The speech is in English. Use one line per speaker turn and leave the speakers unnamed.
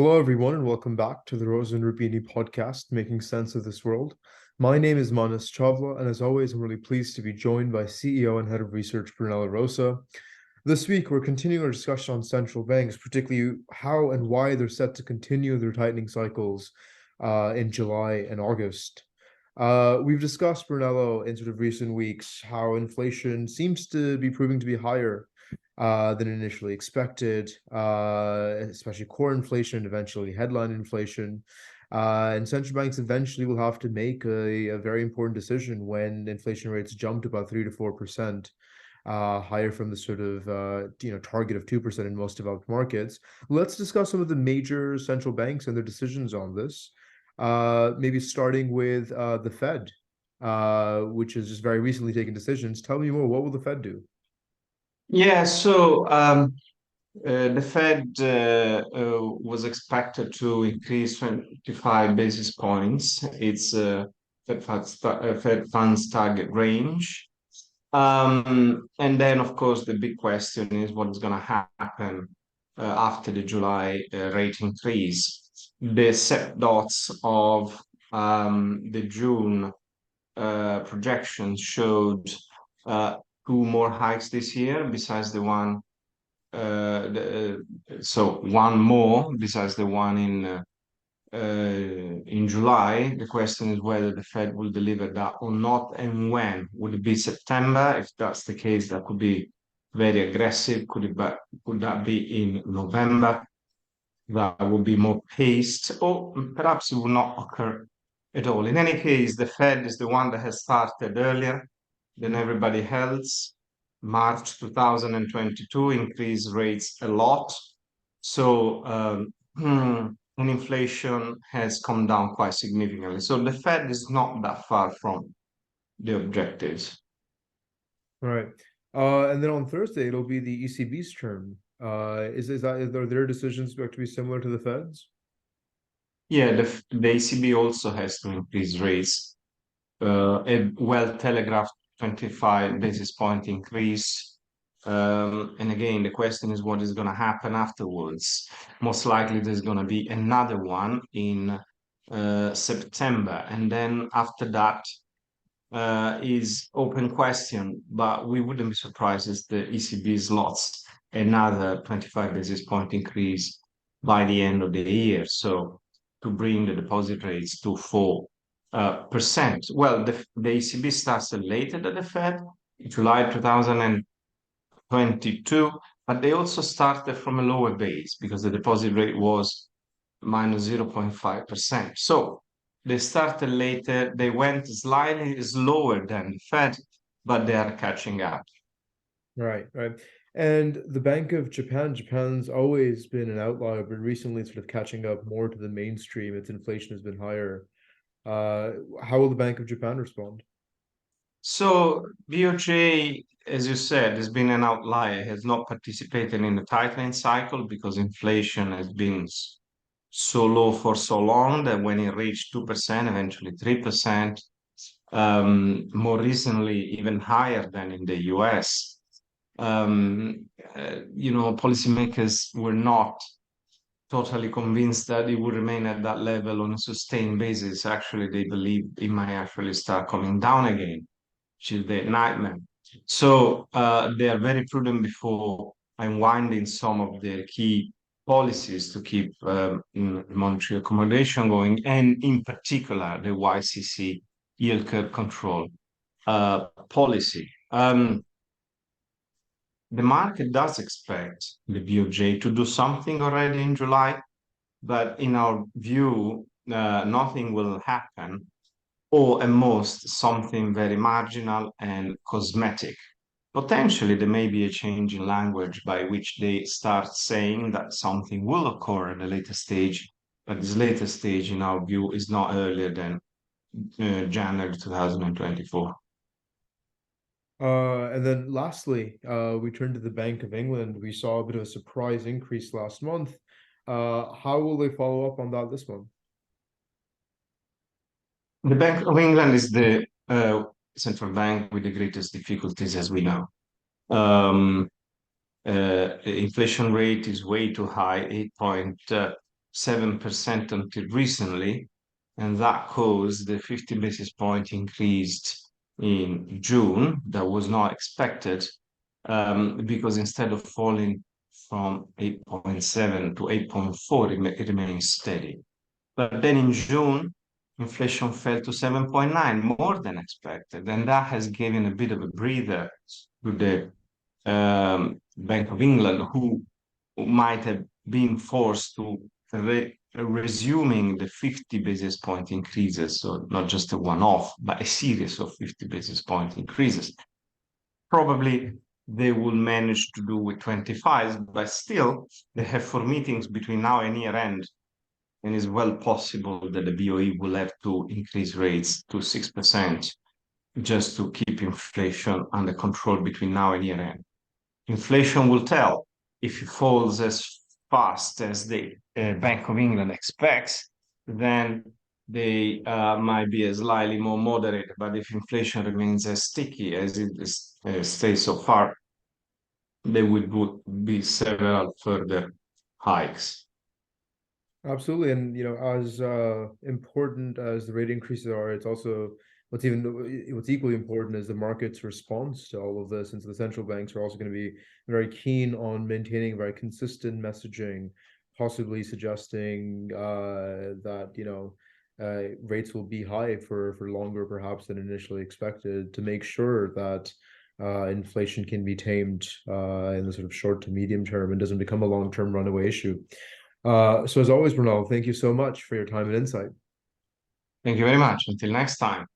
Hello, everyone, and welcome back to the Rose and Rubini podcast, Making Sense of This World. My name is Manas Chavla, and as always, I'm really pleased to be joined by CEO and Head of Research Brunello Rosa. This week, we're continuing our discussion on central banks, particularly how and why they're set to continue their tightening cycles in July and August. We've discussed, Brunello, in sort of recent weeks, how inflation seems to be proving to be higher than initially expected, especially core inflation and eventually headline inflation. And central banks eventually will have to make a very important decision when inflation rates jump to about 3 to 4%, higher from the sort of target of 2% in most developed markets. Let's discuss some of the major central banks and their decisions on this. Maybe starting with the Fed, which has just very recently taken decisions. Tell me more. What will the Fed do?
The Fed was expected to increase 25 basis points, its Fed funds target range. And then, of course, the big question is what is going to happen after the July rate increase. The set dots of the June projections showed two more hikes this year, besides the one so one more besides the one in July. The question is whether the Fed will deliver that or not, and when. Would it be September? If that's the case, that could be very aggressive. Could that be in November? That would be more paced, or perhaps it will not occur at all. In any case, the Fed is the one that has started earlier than everybody else. March 2022 increased rates a lot. So, and inflation has come down quite significantly. So the Fed is not that far from the objectives.
All right. And then on Thursday, it'll be the ECB's turn. Are their decisions going to be similar to the Fed's?
Yeah, the ECB also has to increase rates. A well-telegraphed 25 basis point increase. And again, the question is what is going to happen afterwards. Most likely, there's going to be another one in September, and then after that is open question. But we wouldn't be surprised if the ECB slots another 25 basis point increase by the end of the year. So to bring the deposit rates to 4%. Well, the ECB starts later than the Fed, July 2022, but they also started from a lower base because the deposit rate was minus 0.5%. So they started later, they went slightly slower than the Fed, but they are catching up.
Right, right. And the Bank of Japan, Japan's always been an outlier, but recently sort of catching up more to the mainstream. Its inflation has been higher. How will the Bank of Japan respond?
So BOJ, as you said, has been an outlier, has not participated in the tightening cycle because inflation has been so low for so long that when it reached 2%, eventually 3%, more recently even higher than in the US. Policymakers were not totally convinced that it would remain at that level on a sustained basis. Actually, they believe it might actually start coming down again, which is the nightmare. So they are very prudent before unwinding some of their key policies to keep monetary accommodation going, and in particular the YCC yield curve control policy. The market does expect the BOJ to do something already in July, but in our view, nothing will happen, or at most something very marginal and cosmetic. Potentially, there may be a change in language by which they start saying that something will occur at a later stage, but this later stage, in our view, is not earlier than January 2024.
And then lastly, we turn to the Bank of England. We saw a bit of a surprise increase last month. How will they follow up on that this month?
The Bank of England is the central bank with the greatest difficulties, as we know. The inflation rate is way too high, 8.8%. 7% until recently, and that caused the 50 basis point increase in June that was not expected, because instead of falling from 8.7 to 8.4, it remains steady. But then in June, inflation fell to 7.9, more than expected, and that has given a bit of a breather to the Bank of England, who might have been forced to resuming the 50 basis point increases, so not just a one-off, but a series of 50 basis point increases. Probably they will manage to do with 25, but still they have 4 meetings between now and year end, and it's well possible that the BOE will have to increase rates to 6% just to keep inflation under control between now and year end. Inflation will tell. If it falls as fast as the Bank of England expects, then they might be slightly more moderate. But if inflation remains as sticky as it stays so far, there would be several further hikes.
Absolutely, and as important as the rate increases are, it's also what's equally important is the market's response to all of this. And so the central banks are also going to be very keen on maintaining very consistent messaging, possibly suggesting that rates will be high for longer, perhaps than initially expected, to make sure that inflation can be tamed in the sort of short to medium term and doesn't become a long-term runaway issue. So as always, Brunel, thank you so much for your time and insight.
Thank you very much. Until next time.